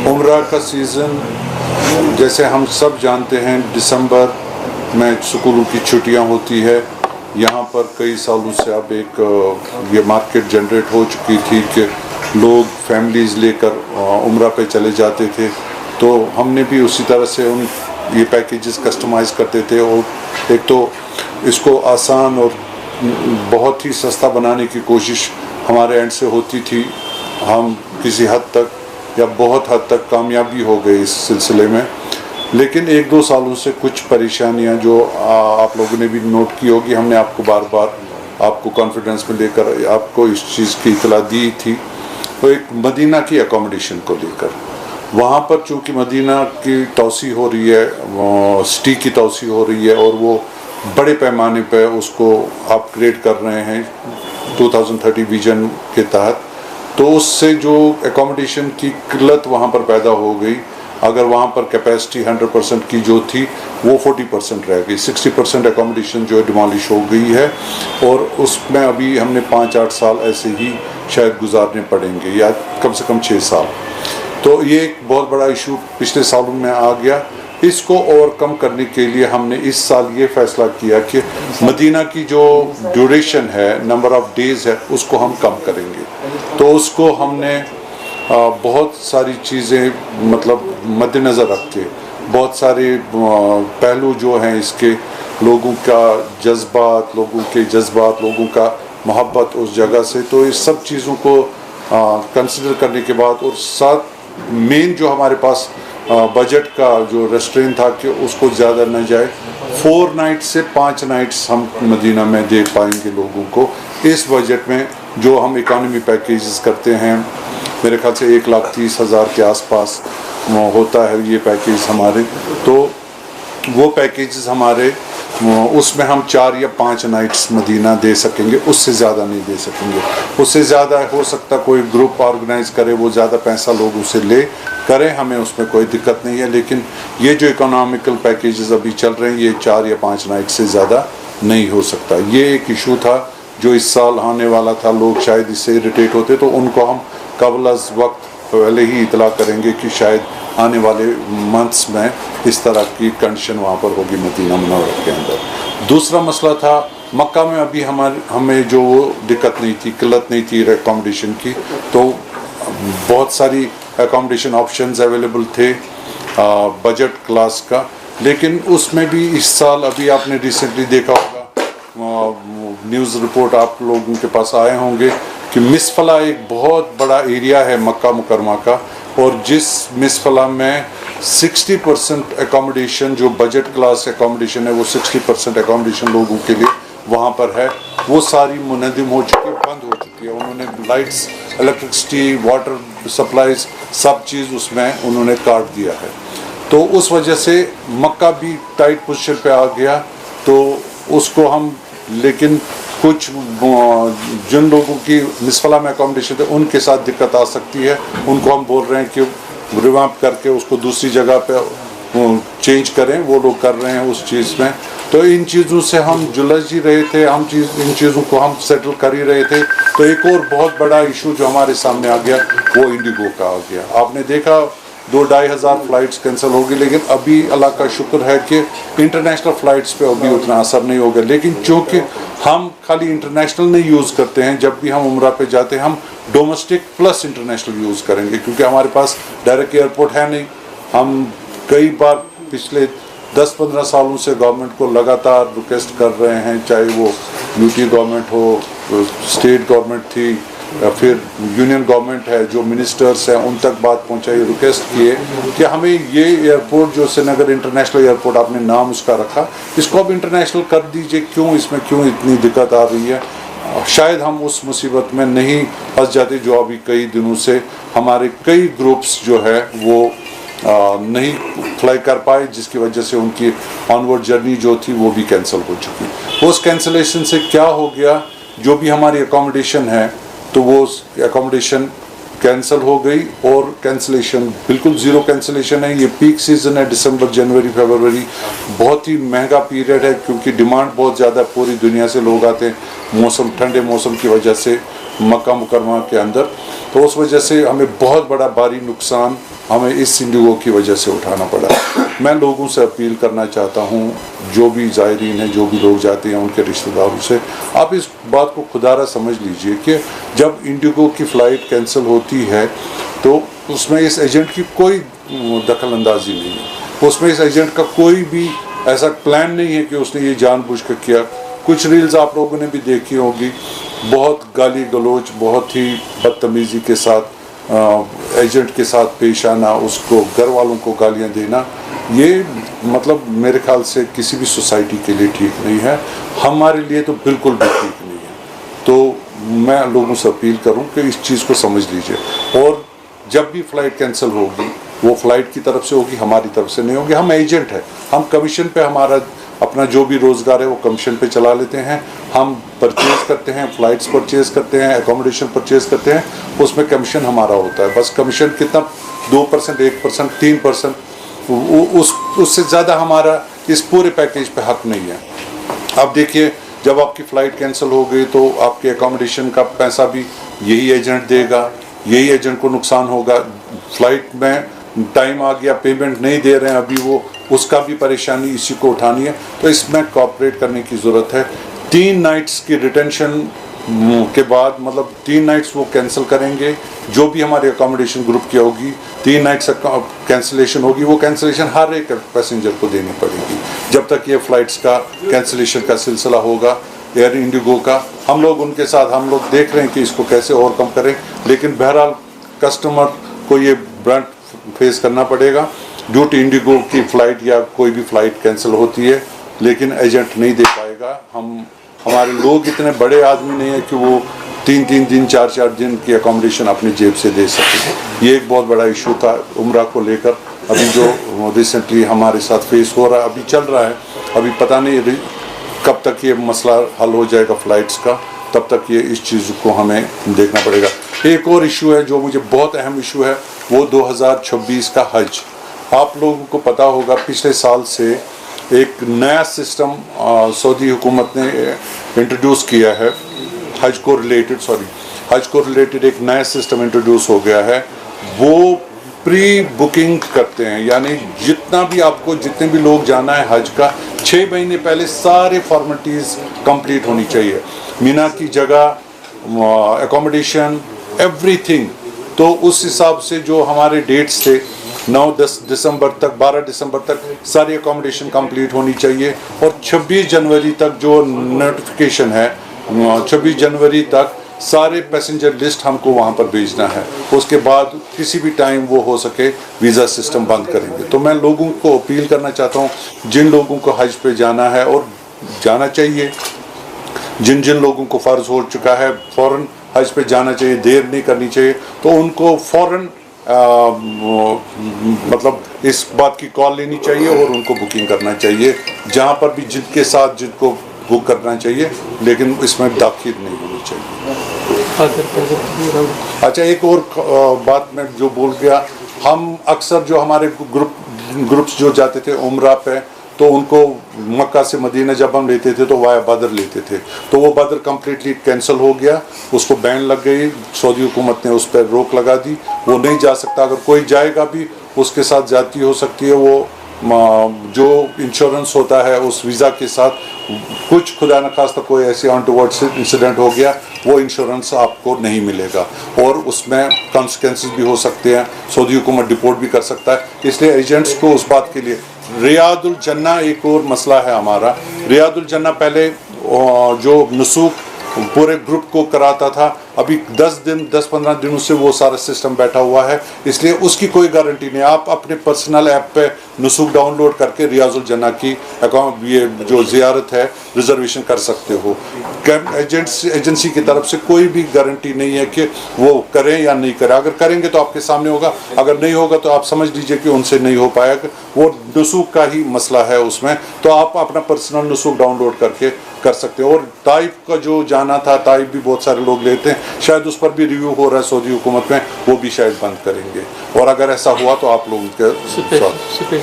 उम्रा का सीज़न जैसे हम सब जानते हैं दिसंबर में स्कूलों की छुट्टियां होती है। यहाँ पर कई सालों से अब एक ये मार्केट जनरेट हो चुकी थी कि लोग फैमिलीज़ लेकर उम्रा पे चले जाते थे, तो हमने भी उसी तरह से ये पैकेजेस कस्टमाइज़ करते थे। और एक तो इसको आसान और बहुत ही सस्ता बनाने की कोशिश हमारे एंड से होती थी। हम किसी हद तक या बहुत हद तक कामयाबी हो गई इस सिलसिले में, लेकिन 1-2 सालों से कुछ परेशानियां जो आप लोगों ने भी नोट की होगी, हमने आपको बार बार आपको कॉन्फिडेंस में लेकर आपको इस चीज़ की इतला दी थी। तो एक मदीना की अकोमोडेशन को लेकर वहाँ पर चूँकि मदीना की तोसी हो रही है, सिटी की तोसी हो रही है और वो बड़े पैमाने पर उसको अपग्रेड कर रहे हैं 2030 विजन के तहत, तो उससे जो एकोमोडेशन की किल्लत वहाँ पर पैदा हो गई। अगर वहाँ पर कैपेसिटी 100% की जो थी वो 40% रह गई, 60% एकोमोडेशन जो है डिमोलिश हो गई है और उसमें अभी हमने 5-8 साल ऐसे ही शायद गुजारने पड़ेंगे या कम से कम 6 साल। तो ये एक बहुत बड़ा इशू पिछले सालों में आ गया। इसको ओवरकम करने के लिए हमने इस साल ये फैसला किया कि मदीना की जो ड्यूरेशन है, नंबर ऑफ डेज़ है, उसको हम कम करेंगे। तो उसको हमने बहुत सारी चीज़ें मतलब मद्देनज़र रख के बहुत सारे पहलू जो हैं इसके, लोगों का जज्बात, लोगों का मोहब्बत उस जगह से, तो इस सब चीज़ों को कंसिडर करने के बाद और साथ मेन जो हमारे पास बजट का जो रेस्ट्रेंट था कि उसको ज़्यादा न जाए, 4 नाइट्स से 5 नाइट्स हम मदीना में दे पाएंगे लोगों को। इस बजट में जो हम इकॉनमी पैकेजेस करते हैं, मेरे ख्याल से 1,30,000 के आसपास होता है ये पैकेज हमारे, तो वो पैकेजेस हमारे उसमें हम 4 या 5 नाइट्स मदीना दे सकेंगे, उससे ज़्यादा नहीं दे सकेंगे। उससे ज़्यादा हो सकता कोई ग्रुप ऑर्गेनाइज करे, वो ज़्यादा पैसा लोगों से ले करें, हमें उसमें कोई दिक्कत नहीं है। लेकिन ये जो इकोनॉमिकल पैकेजेस अभी चल रहे हैं ये 4 या 5 नाइट से ज़्यादा नहीं हो सकता। ये एक इशू था जो इस साल आने वाला था, लोग शायद इससे इरिटेट होते, तो उनको हम कबल अज़ वक्त पहले ही इतला करेंगे कि शायद आने वाले मंथ्स में इस तरह की कंडीशन वहाँ पर होगी मदीना मुनव्वरा के अंदर। दूसरा मसला था मक्का में अभी हमें जो दिक्कत नहीं थी, किल्लत नहीं थी एकोमोडेशन की, तो बहुत सारी एकोमोडेशन ऑप्शंस अवेलेबल थे बजट क्लास का। लेकिन उसमें भी इस साल अभी आपने रिसेंटली देखा होगा, न्यूज़ रिपोर्ट आप लोगों के पास आए होंगे कि मिसफला एक बहुत बड़ा एरिया है मक्का मुकरमा का, और जिस मिसफला में 60% एकोमोडेशन जो बजट क्लास एकोमोडेशन है वो 60% एकोमोडेशन लोगों के लिए वहाँ पर है, वो सारी मुनहदिम हो चुकी है, बंद हो चुकी है। उन्होंने लाइट्स, इलेक्ट्रिसिटी, वाटर सप्लाईज सब चीज़ उसमें उन्होंने काट दिया है। तो उस वजह से मक्का भी टाइट पोजीशन पे आ गया। तो उसको हम, लेकिन कुछ जिन लोगों की मिसफला में अकोमोडेशन थे उनके साथ दिक्कत आ सकती है, उनको हम बोल रहे हैं कि रिवाम्प करके उसको दूसरी जगह पे चेंज करें, वो लोग कर रहे हैं उस चीज़ में। तो इन चीज़ों से हम जुलझ ही रहे थे, इन चीज़ों को हम सेटल कर ही रहे थे। तो एक और बहुत बड़ा इशू जो हमारे सामने आ गया वो इंडिगो का आ गया। आपने देखा 2-2.5 हज़ार फ़्लाइट्स कैंसिल हो गई, लेकिन अभी अल्लाह का शुक्र है कि इंटरनेशनल फ़्लाइट्स पे अभी उतना असर नहीं होगा। लेकिन चूँकि हम खाली इंटरनेशनल नहीं यूज़ करते हैं, जब भी हम उम्रा पे जाते हैं हम डोमेस्टिक प्लस इंटरनेशनल यूज़ करेंगे, क्योंकि हमारे पास डायरेक्ट एयरपोर्ट है नहीं। हम कई बार पिछले 10-15 सालों से गवर्नमेंट को लगातार रिक्वेस्ट कर रहे हैं, चाहे वो यूटी गवर्नमेंट हो, स्टेट गवर्नमेंट थी या फिर यूनियन गवर्नमेंट है, जो मिनिस्टर्स हैं उन तक बात पहुंचाई, रिक्वेस्ट किए कि हमें ये एयरपोर्ट जो श्रीनगर इंटरनेशनल एयरपोर्ट आपने नाम उसका रखा, इसको अब इंटरनेशनल कर दीजिए। क्यों इतनी दिक्कत आ रही है? शायद हम उस मुसीबत में नहीं फंस जाते जो अभी कई दिनों से हमारे कई ग्रुप्स जो है वो नहीं फ्लाई कर पाए, जिसकी वजह से उनकी ऑनवर्ड जर्नी जो थी वो भी कैंसिल हो चुकी। उस कैंसिलेशन से क्या हो गया, जो भी हमारी अकोमोडेशन है तो वो अकोमोडेशन कैंसिल हो गई, और कैंसिलेशन बिल्कुल ज़ीरो कैंसिलेशन है। ये पीक सीज़न है, दिसंबर, जनवरी, फरवरी, बहुत ही महंगा पीरियड है, क्योंकि डिमांड बहुत ज़्यादा, पूरी दुनिया से लोग आते हैं। मौसम ठंडे मौसम की वजह से मक्का मुकरमा के अंदर। तो उस वजह से हमें बहुत बड़ा भारी नुकसान हमें इस इंडिगो की वजह से उठाना पड़ा। मैं लोगों से अपील करना चाहता हूँ, जो भी ज़ायरीन हैं, जो भी लोग जाते हैं उनके रिश्तेदारों से, आप इस बात को खुदारा समझ लीजिए कि जब इंडिगो की फ़्लाइट कैंसिल होती है तो उसमें इस एजेंट की कोई दखल अंदाजी नहीं है, उसमें इस एजेंट का कोई भी ऐसा प्लान नहीं है कि उसने ये जानबूझकर किया। कुछ रील्स आप लोगों ने भी देखी होगी, बहुत गाली गलोच, बहुत ही बदतमीज़ी के साथ एजेंट के साथ पेश आना, उसको घर वालों को गालियां देना, ये मतलब मेरे ख्याल से किसी भी सोसाइटी के लिए ठीक नहीं है, हमारे लिए तो बिल्कुल भी ठीक नहीं है। तो मैं लोगों से अपील करूं कि इस चीज़ को समझ लीजिए, और जब भी फ़्लाइट कैंसिल होगी वो फ़्लाइट की तरफ से होगी, हमारी तरफ से नहीं होगी। हम एजेंट हैं, हम कमीशन पे हमारा अपना जो भी रोज़गार है वो कमीशन पे चला लेते हैं। हम परचेज़ करते हैं, फ़्लाइट्स परचेज़ करते हैं, एकोमोडेशन परचेज़ करते हैं, उसमें कमीशन हमारा होता है। बस कमीशन कितना 2%, 1%, 3%, उससे ज़्यादा हमारा इस पूरे पैकेज पे हक नहीं है। अब देखिए, जब आपकी फ़्लाइट कैंसिल हो गई तो आपके एकोमोडेशन का पैसा भी यही एजेंट देगा, यही एजेंट को नुकसान होगा। फ़्लाइट में टाइम आ गया, पेमेंट नहीं दे रहे हैं अभी वो, उसका भी परेशानी इसी को उठानी है। तो इसमें कोऑपरेट करने की ज़रूरत है। 3 नाइट्स की रिटेंशन के बाद, मतलब 3 नाइट्स वो कैंसिल करेंगे, जो भी हमारे अकोमोडेशन ग्रुप की होगी, 3 नाइट्स कैंसिलेशन होगी, वो कैंसिलेशन हर एक पैसेंजर को देनी पड़ेगी जब तक ये फ़्लाइट्स का कैंसिलेशन का सिलसिला होगा। एयर इंडिगो का हम लोग उनके साथ हम लोग देख रहे हैं कि इसको कैसे ओवरकम करें, लेकिन बहरहाल कस्टमर को ये ब्रांड फेस करना पड़ेगा। ड्यू टू इंडिगो की फ़्लाइट या कोई भी फ़्लाइट कैंसिल होती है, लेकिन एजेंट नहीं दे पाएगा। हमारे लोग इतने बड़े आदमी नहीं है कि वो 3-3 दिन 4-4 दिन की अकोमोडेशन अपनी जेब से दे सके। ये एक बहुत बड़ा इशू था उम्रा को लेकर, अभी जो रिसेंटली हमारे साथ फेस हो रहा है, अभी चल रहा है। अभी पता नहीं कब तक ये मसला हल हो जाएगा फ़्लाइट्स का, तब तक ये इस चीज़ को हमें देखना पड़ेगा। एक और इशू है जो मुझे बहुत अहम इशू है, वो 2026 का हज। आप लोगों को पता होगा पिछले साल से एक नया सिस्टम सऊदी हुकूमत ने इंट्रोड्यूस किया है, हज को रिलेटेड एक नया सिस्टम इंट्रोड्यूस हो गया है। वो प्री बुकिंग करते हैं, यानी जितने भी लोग जाना है हज का, 6 महीने पहले सारे फॉर्मेलिटीज़ कंप्लीट होनी चाहिए। मीना की जगह, एकोमोडेशन, एवरीथिंग। तो उस हिसाब से जो हमारे डेट्स थे 9-10 दिसंबर तक, 12 दिसंबर तक सारी एकोमोडेशन कंप्लीट होनी चाहिए, और 26 जनवरी तक जो नोटिफिकेशन है, 26 जनवरी तक सारे पैसेंजर लिस्ट हमको वहाँ पर भेजना है। उसके बाद किसी भी टाइम वो हो सके वीज़ा सिस्टम बंद करेंगे। तो मैं लोगों को अपील करना चाहता हूँ, जिन लोगों को हज पे जाना है और जाना चाहिए, जिन लोगों को फ़र्ज़ हो चुका है फ़ौरन हज पे जाना चाहिए, देर नहीं करनी चाहिए, तो उनको फ़ौरन मतलब इस बात की कॉल लेनी चाहिए और उनको बुकिंग करना चाहिए, जहाँ पर भी जिनके साथ जिनको बुक करना चाहिए, लेकिन इसमें दाखिल नहीं होनी चाहिए। अच्छा, एक और बात मैं जो बोल गया, हम अक्सर जो हमारे ग्रुप्स जो जाते थे उम्रा पे, तो उनको मक्का से मदीना जब हम लेते थे तो वाया बदर लेते थे, तो वो बदर कम्प्लीटली कैंसिल हो गया, उसको बैन लग गई, सऊदी हुकूमत ने उस पर रोक लगा दी, वो नहीं जा सकता। अगर कोई जाएगा भी उसके साथ ज्यादती हो सकती है। वो जो इंश्योरेंस होता है उस वीज़ा के साथ, कुछ खुदा न खास्ता कोई ऐसे अनटुवर्ड इंसिडेंट हो गया, वो इंश्योरेंस आपको नहीं मिलेगा और उसमें कॉन्सिक्वेंसेस भी हो सकते हैं, सऊदी हुकूमत डिपोर्ट भी कर सकता है। इसलिए एजेंट्स को उस बात के लिए रियादुल जन्ना एक और मसला है हमारा। रियादुल जन्ना पहले जो नुसूक पूरे ग्रुप को कराता था, अभी 10-15 दिनों से वो सारा सिस्टम बैठा हुआ है, इसलिए उसकी कोई गारंटी नहीं। आप अपने पर्सनल ऐप पे नुसूक डाउनलोड करके रियाजुल जन्ना की ये जो ज़ियारत है रिजर्वेशन कर सकते हो। एजेंसी की तरफ से कोई भी गारंटी नहीं है कि वो करें या नहीं करें। अगर करेंगे तो आपके सामने होगा, अगर नहीं होगा तो आप समझ लीजिए कि उनसे नहीं हो पाएगा। वो नुसूक का ही मसला है उसमें, तो आप अपना पर्सनल नुसूक डाउनलोड करके कर सकते हो। और ताइफ का जो जाना था, ताइफ भी बहुत सारे लोग लेते हैं, शायद उस पर भी रिव्यू हो रहा है सऊदी हुकूमत में, वो भी शायद बंद करेंगे। और अगर ऐसा हुआ तो आप लोगों के साथ